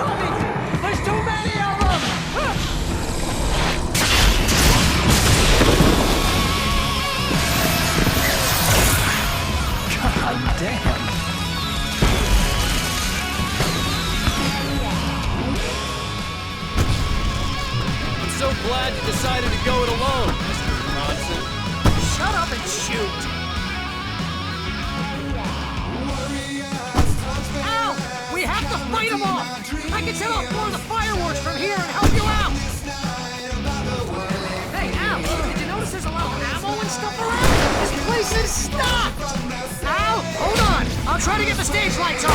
coming! There's too many of them! God damn! I'm so glad you decided to go it alone, Mr. Johnson. Shut up and shoot! Al! We have to fight them off! I can set off more of the fireworks from here and help you out! Hey, Al! Did you notice there's a lot of ammo and stuff around? This place is stocked! Al! Hold on! I'll try to get the stage lights on!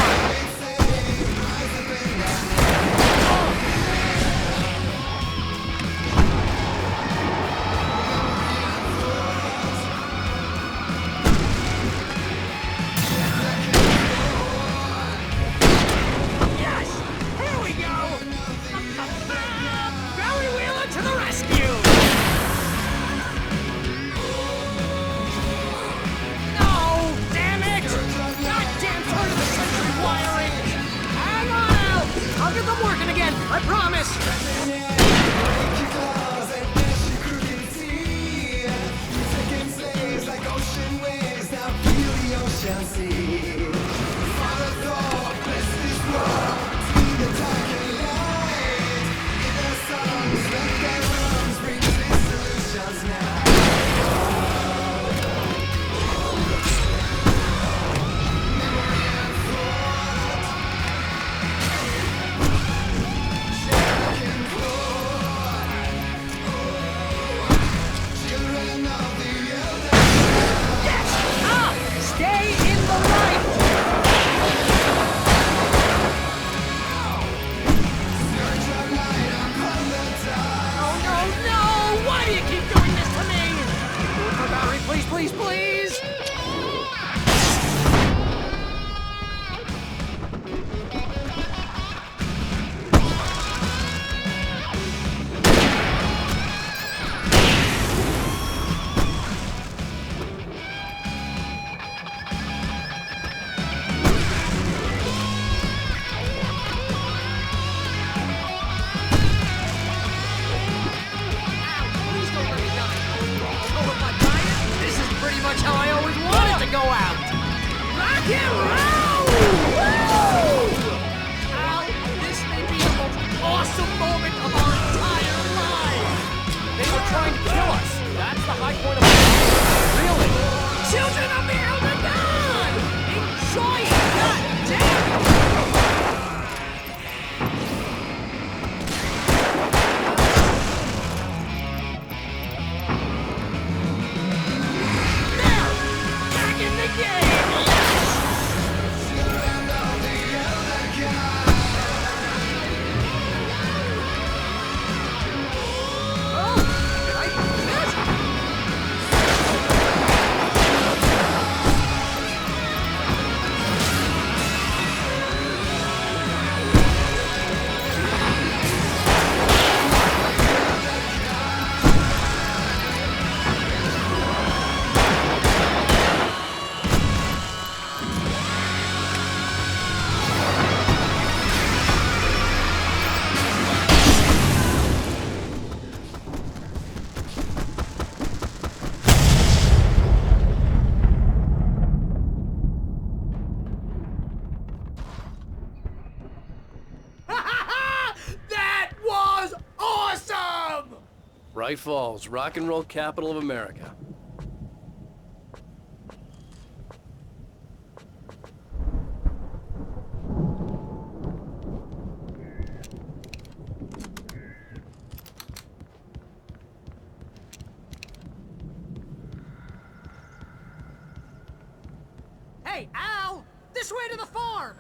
I promise! Please, please! How I always wanted to go out! Rock and roll! Woo! Al, this may be the most awesome moment of our entire lives! They were trying to kill us! That's the high point of our really! Children of the Elder God! Enjoy it! God damn it! Bright Falls, rock and roll capital of America. Hey, Al! This way to the farm!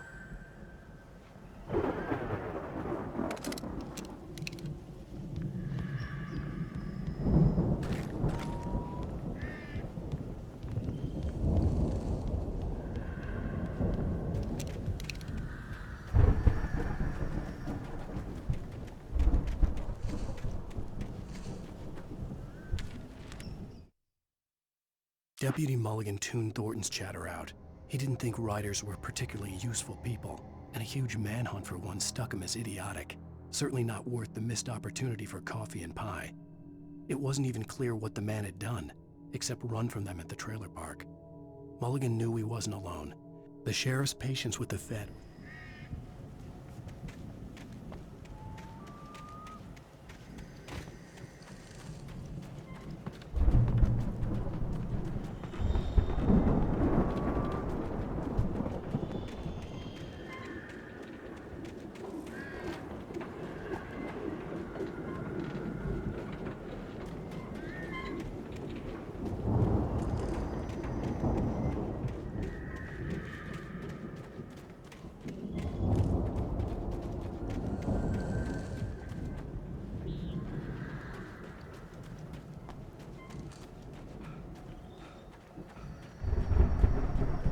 Deputy Mulligan tuned Thornton's chatter out. He didn't think riders were particularly useful people. And a huge manhunt for one struck him as idiotic. Certainly not worth the missed opportunity for coffee and pie. It wasn't even clear what the man had done, except run from them at the trailer park. Mulligan knew he wasn't alone. The sheriff's patience with the Fed.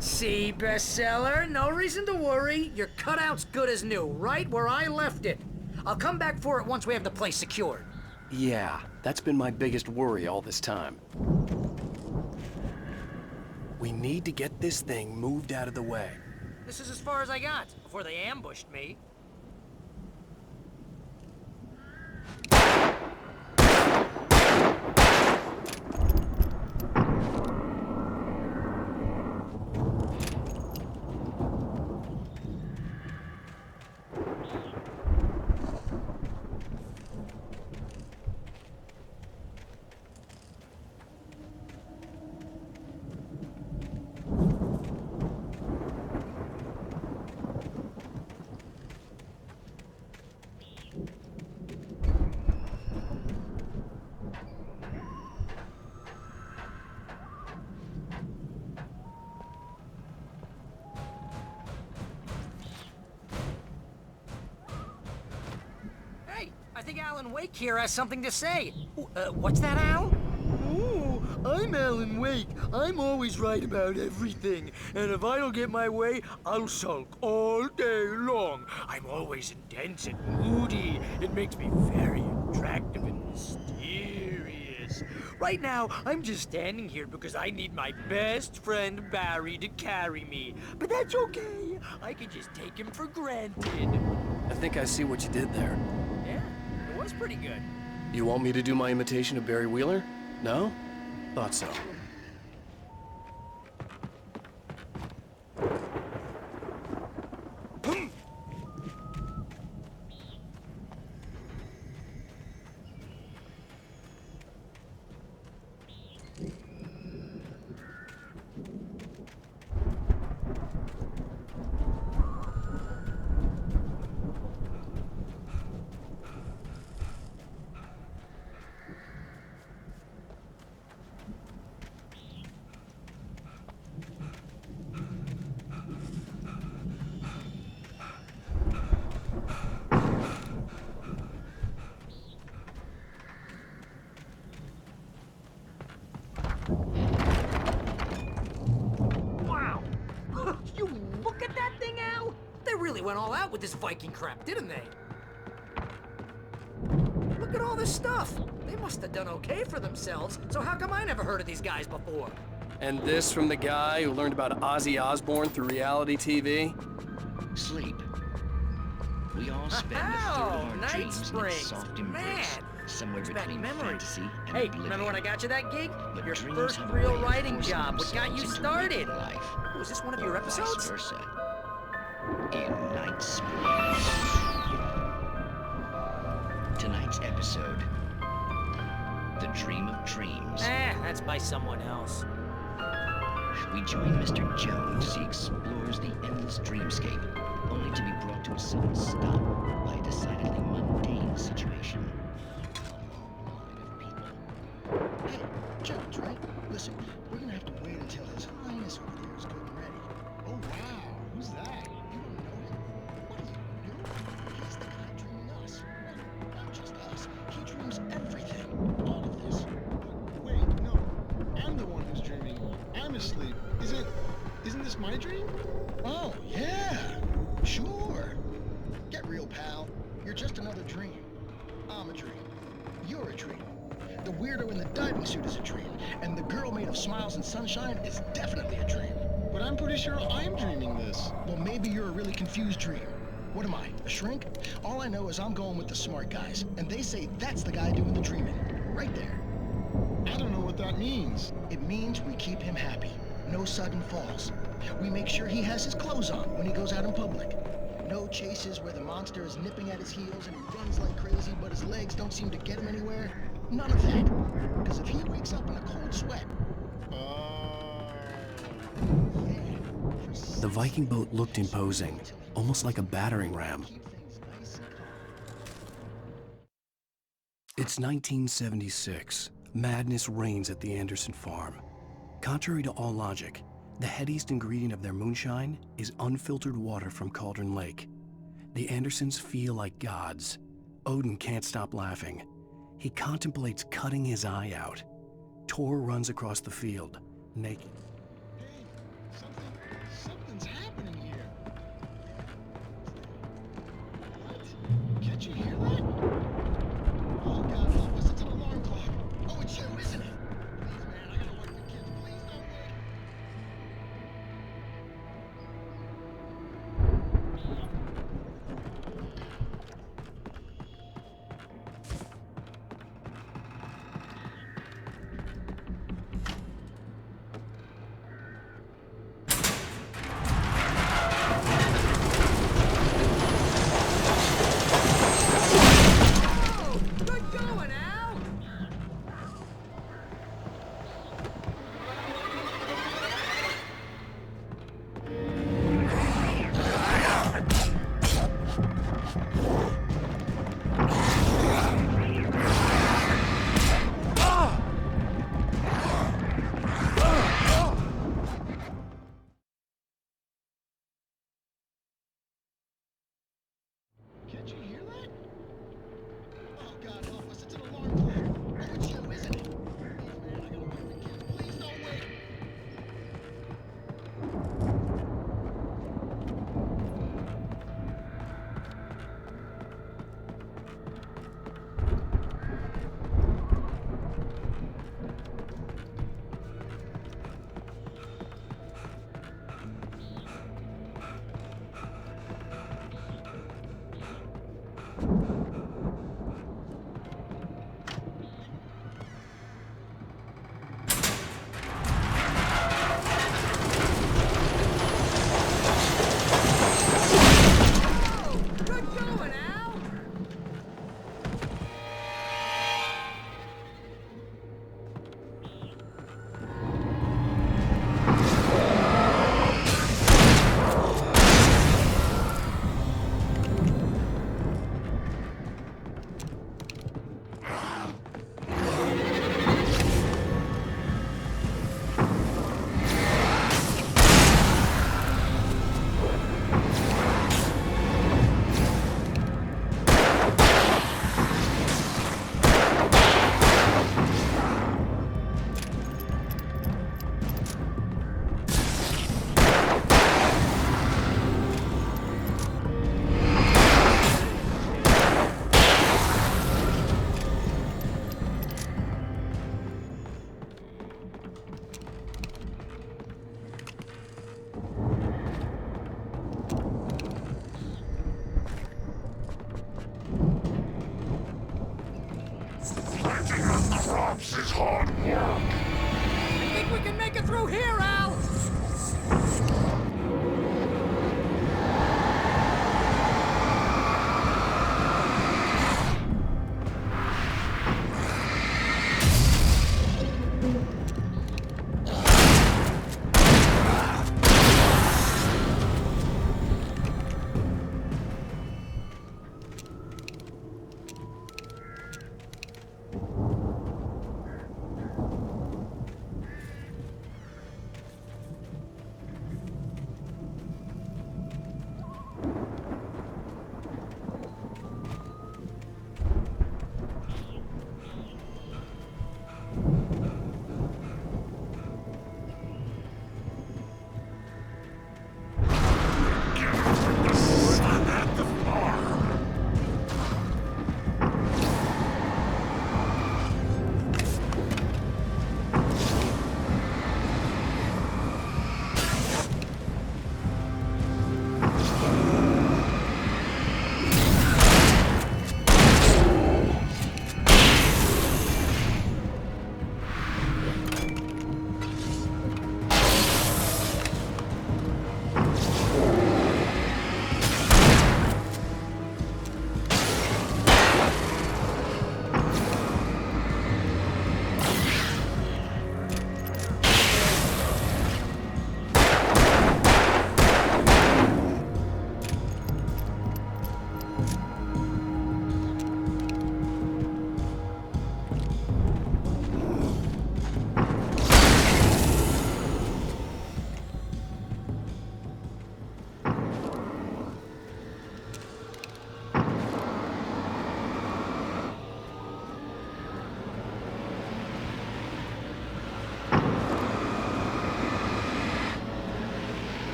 See, bestseller? No reason to worry. Your cutout's good as new, right where I left it. I'll come back for it once we have the place secured. Yeah, that's been my biggest worry all this time. We need to get this thing moved out of the way. This is as far as I got before they ambushed me. I think Alan Wake here has something to say. What's that, Al? Oh, I'm Alan Wake. I'm always right about everything. And if I don't get my way, I'll sulk all day long. I'm always intense and moody. It makes me very attractive and mysterious. Right now, I'm just standing here because I need my best friend Barry to carry me. But that's okay. I can just take him for granted. I think I see what you did there. Yeah, it was pretty good. You want me to do my imitation of Barry Wheeler? No? Thought so. Wow! You look at that thing, Al! They really went all out with this Viking crap, didn't they? Look at all this stuff! They must have done okay for themselves, so how come I never heard of these guys before? And this from the guy who learned about Ozzy Osbourne through reality TV? Sleep. We all spend a third of our Night dreams in Springs. its soft embrace, Man, somewhere brings back between memories. fantasy and Hey, oblivion. remember when I got you that gig? But Your dreams first have a real way of writing forcing job, what got you themselves into started? waking life, Was this one of your or vice episodes? versa. In Night Springs. Tonight's episode, The Dream of Dreams. That's by someone else. We join Mr. Jones as he explores the endless dreamscape, only to be brought to a sudden stop by a decidedly mundane situation. Hey, Jones, right? Listen, we're gonna have to wait until His Highness over there is good and ready. Oh, wow. Who's that? You don't know him? What do you know? He's the guy dreaming us. Well, not just us. He dreams everything. All of this. Wait, no. I'm the one who's dreaming. I'm asleep. Isn't this my dream? Oh, yeah. Sure. Get real, pal. You're just another dream. I'm a dream. You're a dream. The weirdo in the diving suit is a dream, and the girl made of smiles and sunshine is definitely a dream. but I'm pretty sure I'm dreaming this. Well, maybe you're a really confused dream. What am I, a shrink? All I know is I'm going with the smart guys, and they say that's the guy doing the dreaming. Right there. I don't know what that means. It means we keep him happy. No sudden falls. We make sure he has his clothes on when he goes out in public. No chases where the monster is nipping at his heels and he runs like crazy, but his legs don't seem to get him anywhere. None of that. Because if he wakes up in a cold sweat... The Viking boat looked imposing, almost like a battering ram. It's 1976. Madness reigns at the Anderson farm. Contrary to all logic, the headiest ingredient of their moonshine is unfiltered water from Cauldron Lake. The Andersons feel like gods. Odin can't stop laughing. He contemplates cutting his eye out. Tor runs across the field, naked. Hey, something's happening here. What? Can't you hear that? Oh, God, help us, it's an alarm clock. Oh, it's you, isn't it? Please, man, I gotta work with kids. Please don't wait. Good going, Al! Can't you hear that? Oh, God, help us, it's an alarm clock. Oh, it's you, isn't it? Please, man, I gotta work with kids. Please don't wait. Good going, Al! I think we can make it through here, Al!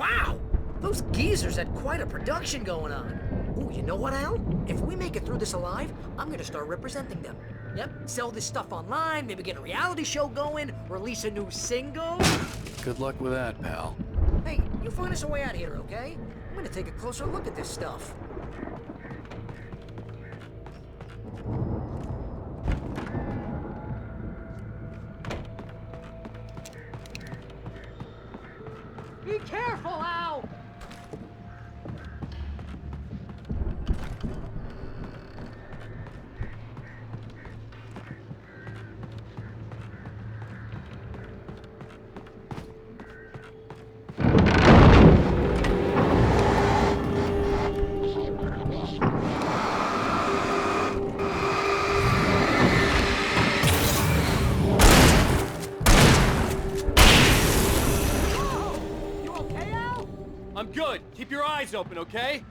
Wow! Those geezers had quite a production going on. Ooh, you know what, Al? If we make it through this alive, I'm gonna start representing them. Yep, sell this stuff online, maybe get a reality show going, release a new single. Good luck with that, pal. Hey, you find us a way out of here, okay? I'm gonna take a closer look at this stuff. Be careful, Al! You okay, Al? I'm good. Keep your eyes open, okay?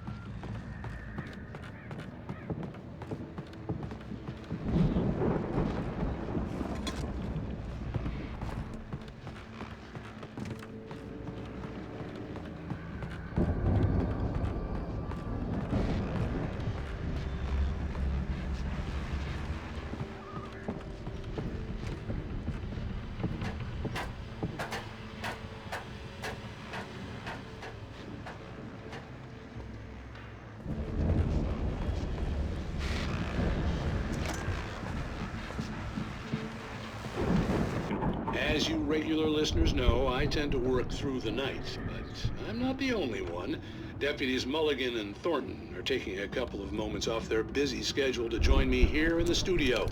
As you regular listeners know, I tend to work through the night, but I'm not the only one. Deputies Mulligan and Thornton are taking a couple of moments off their busy schedule to join me here in the studio.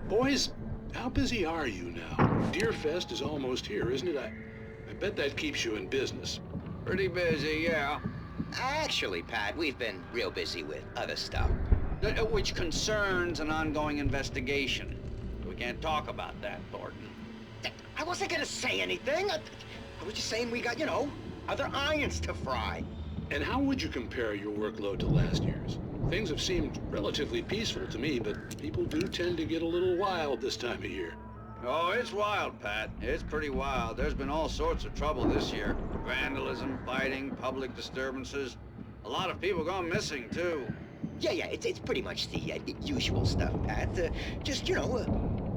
Boys, how busy are you now? Deerfest is almost here, isn't it? I bet that keeps you in business. Pretty busy, yeah. Actually, Pat, we've been real busy with other stuff, which concerns an ongoing investigation. We can't talk about that, Thornton. I wasn't gonna say anything. I was just saying we got, other irons to fry. And how would you compare your workload to last year's? Things have seemed relatively peaceful to me, but people do tend to get a little wild this time of year. Oh, it's wild, Pat. It's pretty wild. There's been all sorts of trouble this year. Vandalism, fighting, public disturbances. A lot of people gone missing, too. Yeah, it's pretty much the usual stuff, Pat. Just, a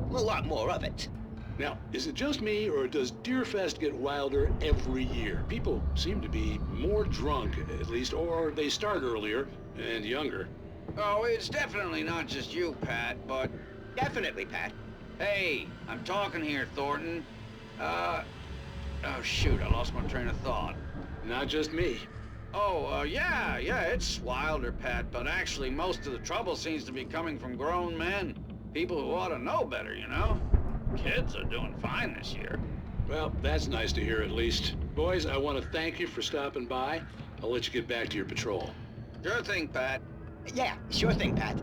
lot more of it. Now, is it just me, or does Deerfest get wilder every year? People seem to be more drunk, at least, or they start earlier and younger. Oh, it's definitely not just you, Pat, but... Definitely, Pat. Hey, I'm talking here, Thornton. Oh, shoot, I lost my train of thought. Not just me. Oh, yeah, it's wilder, Pat, but actually most of the trouble seems to be coming from grown men. People who ought to know better, Kids are doing fine this year. Well, that's nice to hear at least. Boys, I want to thank you for stopping by. I'll let you get back to your patrol. Sure thing, Pat. Yeah, sure thing, Pat.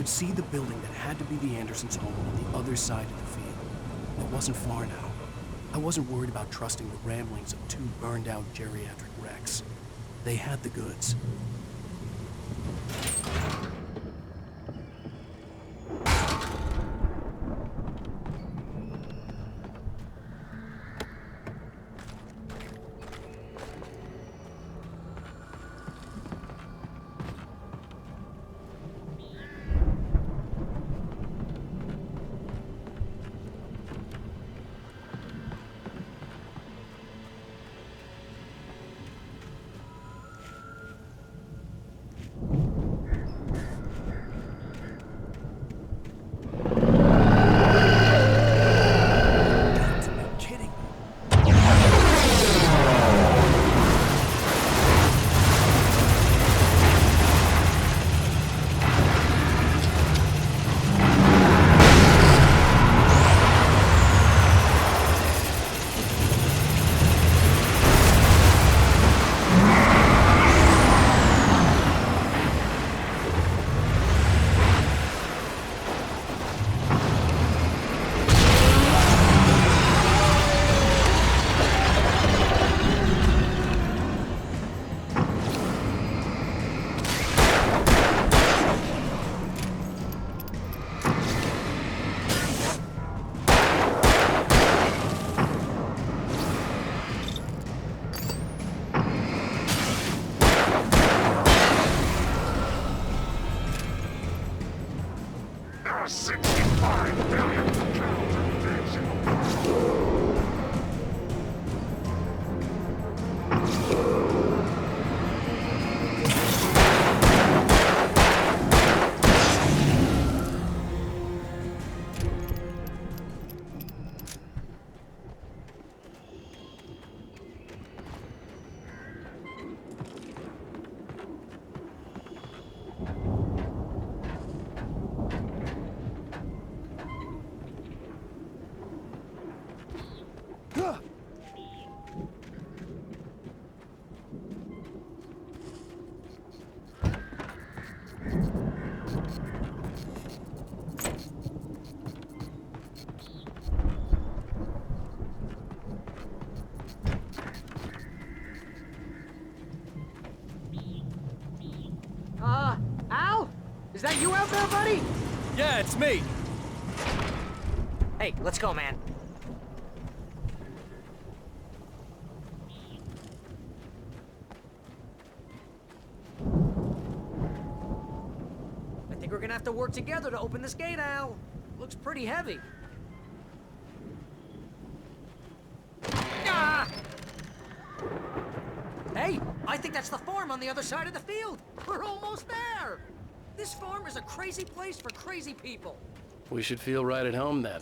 See the building that had to be the Andersons' home on the other side of the field. It wasn't far now. I wasn't worried about trusting the ramblings of two burned-out geriatric wrecks. They had the goods. Is that you out there, buddy? Yeah, it's me. Hey, let's go, man. I think we're gonna have to work together to open this gate, Al. Looks pretty heavy. Ah! Hey, I think that's the farm on the other side of the field. We're almost there. This farm is a crazy place for crazy people. We should feel right at home then.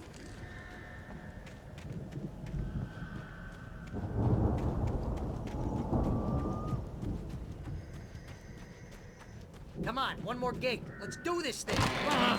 Come on, one more gate. Let's do this thing. Ah!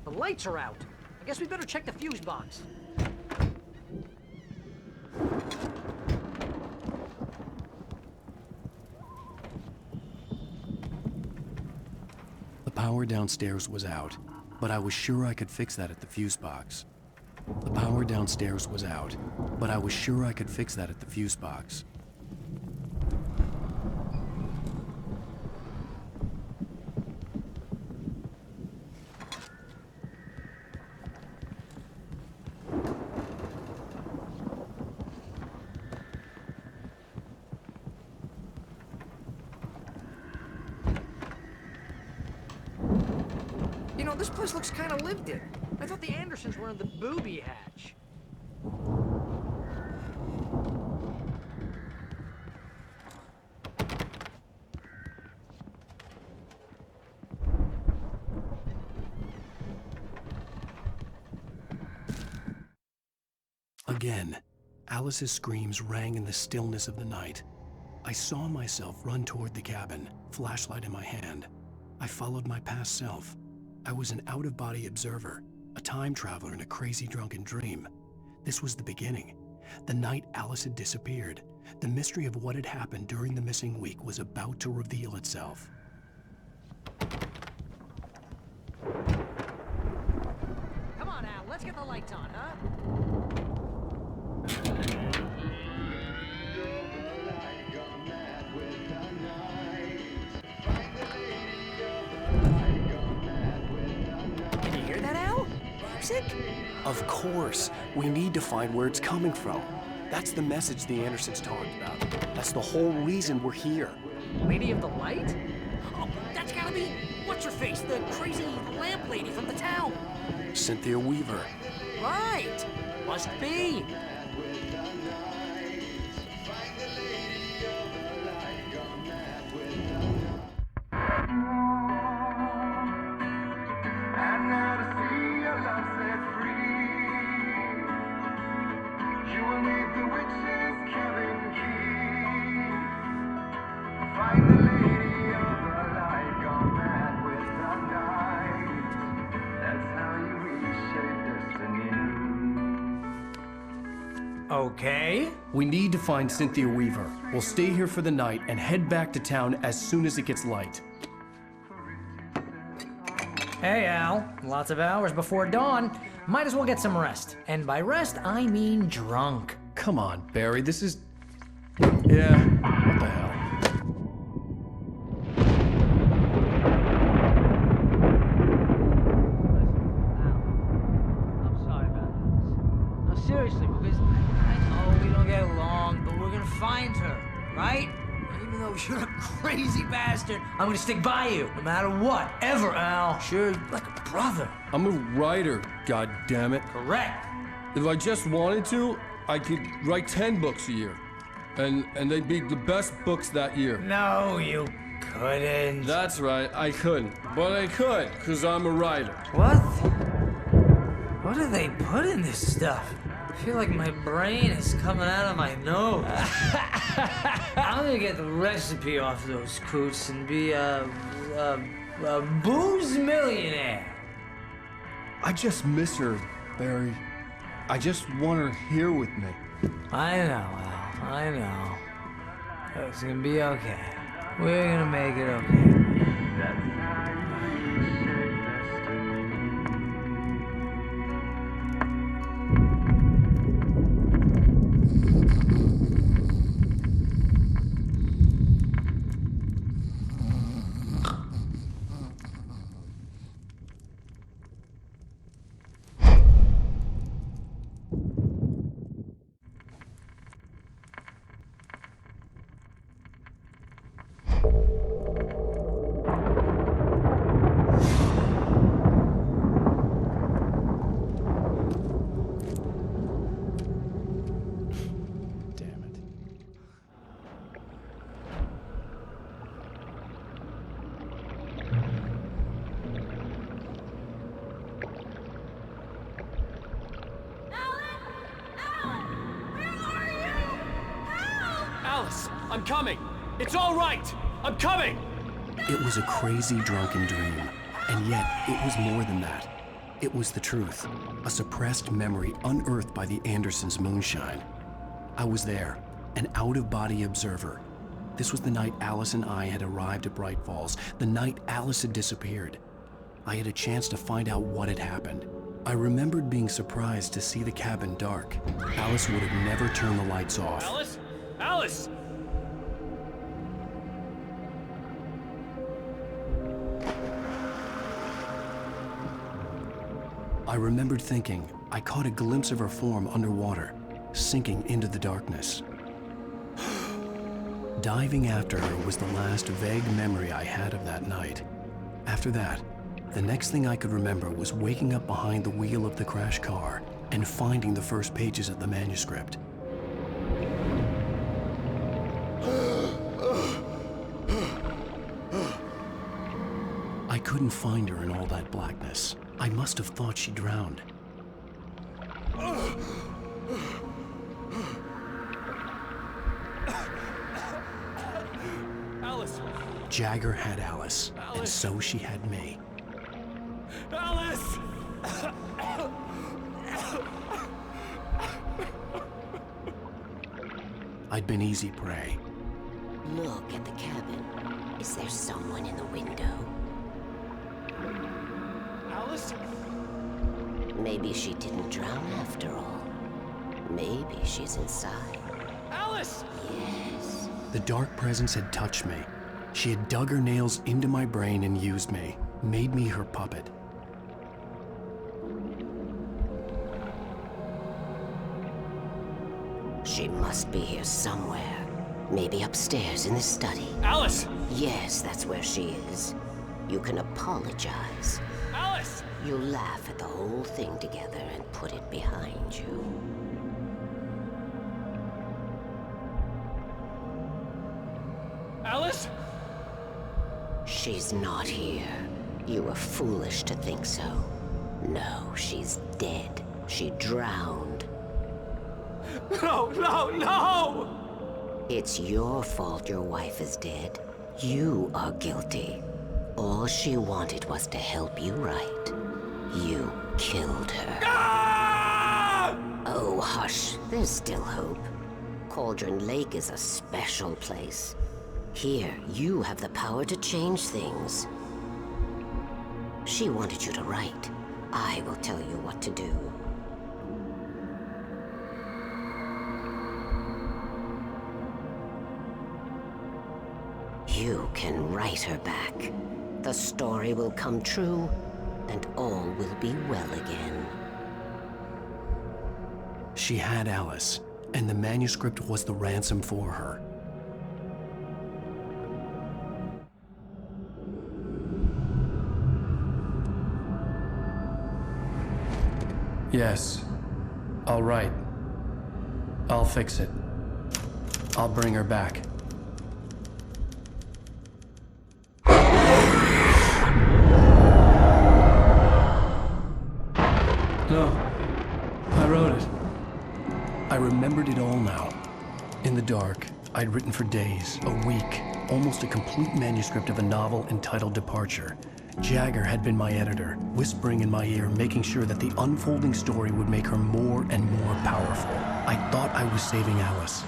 The lights are out. I guess we better check the fuse box. The power downstairs was out, but I was sure I could fix that at the fuse box. The power downstairs was out, but I was sure I could fix that at the fuse box. You know, this place looks kind of lived in. I thought the Andersons were in the booby hatch. Again, Alice's screams rang in the stillness of the night. I saw myself run toward the cabin, flashlight in my hand. I followed my past self. I was an out-of-body observer, a time traveler in a crazy drunken dream. This was the beginning. The night Alice had disappeared. The mystery of what had happened during the missing week was about to reveal itself. Come on, Al, let's get the lights on, huh? Can you hear that, Al? Music? Of course, we need to find where it's coming from. That's the message the Andersons talked about. That's the whole reason we're here. Lady of the Light? Oh, that's gotta be what's-her-face, the crazy lamp lady from the town. Cynthia Weaver. Right. Must be. Okay. We need to find Cynthia Weaver. We'll stay here for the night and head back to town as soon as it gets light. Hey, Al. Lots of hours before dawn. Might as well get some rest. And by rest, I mean drunk. Come on, Barry, this is... Yeah, what the hell? I'm sorry about this. No, seriously, because I know we don't get along, but we're gonna find her, right? Even though you're a crazy bastard. I'm gonna stick by you, no matter what, ever, Al. Sure, like a brother. I'm a writer, goddammit. Correct. If I just wanted to, I could write 10 books a year. And they'd be the best books that year. No, you couldn't. That's right, I couldn't. But I could, because I'm a writer. What? What do they put in this stuff? I feel like my brain is coming out of my nose. I'm gonna get the recipe off those coots and be a booze millionaire. I just miss her, Barry. I just want her here with me. I know, Al. I know. It's gonna be okay. We're gonna make it okay. Alice, I'm coming. It's all right. I'm coming. It was a crazy, drunken dream, and yet it was more than that. It was the truth, a suppressed memory unearthed by the Andersons' moonshine. I was there, an out-of-body observer. This was the night Alice and I had arrived at Bright Falls, the night Alice had disappeared. I had a chance to find out what had happened. I remembered being surprised to see the cabin dark. Alice would have never turned the lights off. Alice? Alice! I remembered thinking I caught a glimpse of her form underwater, sinking into the darkness. Diving after her was the last vague memory I had of that night. After that, the next thing I could remember was waking up behind the wheel of the crashed car and finding the first pages of the manuscript. I couldn't find her in all that blackness. I must have thought she drowned. Alice! Jagger had Alice, and so she had me. Alice! I'd been easy prey. Look at the cabin. Is there someone in the window? Alice? Maybe she didn't drown after all. Maybe she's inside. Alice! Yes. The dark presence had touched me. She had dug her nails into my brain and used me, made me her puppet. She must be here somewhere. Maybe upstairs in the study. Alice! Yes, that's where she is. You can apologize. Alice! You'll laugh at the whole thing together and put it behind you. Alice? She's not here. You were foolish to think so. No, she's dead. She drowned. No, no, no! It's your fault your wife is dead. You are guilty. All she wanted was to help you right. You killed her. Ah! Oh, hush. There's still hope. Cauldron Lake is a special place. Here, you have the power to change things. She wanted you to write. I will tell you what to do. You can write her back. The story will come true, and all will be well again. She had Alice, and the manuscript was the ransom for her. Yes. All right. I'll fix it. I'll bring her back. No. I wrote it. I remembered it all now. In the dark, I'd written for days, a week, almost a complete manuscript of a novel entitled Departure. Jagger had been my editor, whispering in my ear, making sure that the unfolding story would make her more and more powerful. I thought I was saving Alice.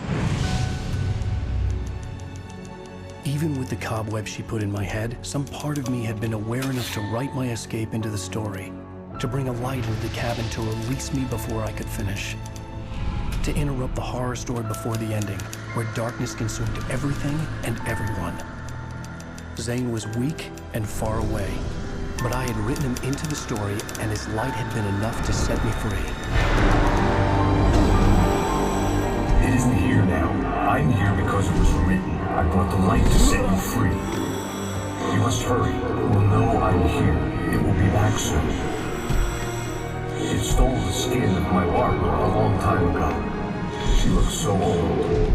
Even with the cobweb she put in my head, some part of me had been aware enough to write my escape into the story, to bring a light into the cabin to release me before I could finish. To interrupt the horror story before the ending, where darkness consumed everything and everyone. Zane was weak and far away, but I had written him into the story, and his light had been enough to set me free. It isn't here now. I'm here because it was written. I brought the light to set you free. You must hurry. It will know I'm here. It will be back soon. It stole the skin of my Barbara a long time ago. She looks so old.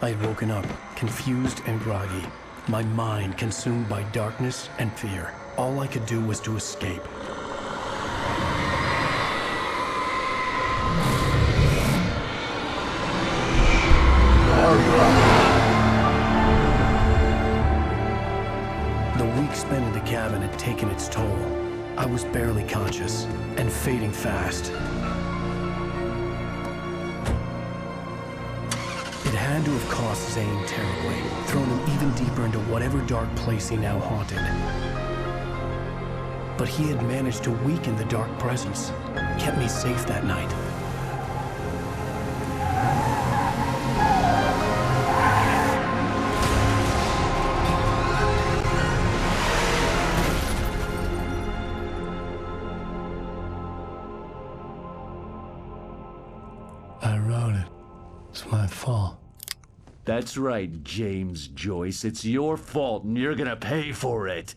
I had woken up, confused and groggy, my mind consumed by darkness and fear. All I could do was to escape. The week spent in the cabin had taken its toll. I was barely conscious and fading fast. It had to have cost Zane terribly, thrown him even deeper into whatever dark place he now haunted. But he had managed to weaken the dark presence, kept me safe that night. I wrote it. It's my fault. That's right, James Joyce. It's your fault, and you're gonna pay for it.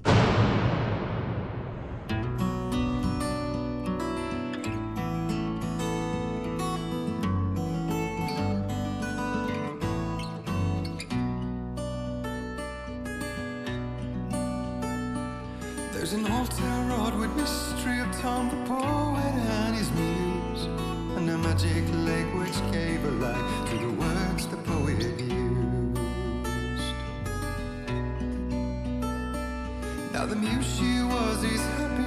There's an old town road with mystery of Tom the poet and his muse, and a magic lake which gave a light to the words the poet used. Now the muse she was his happy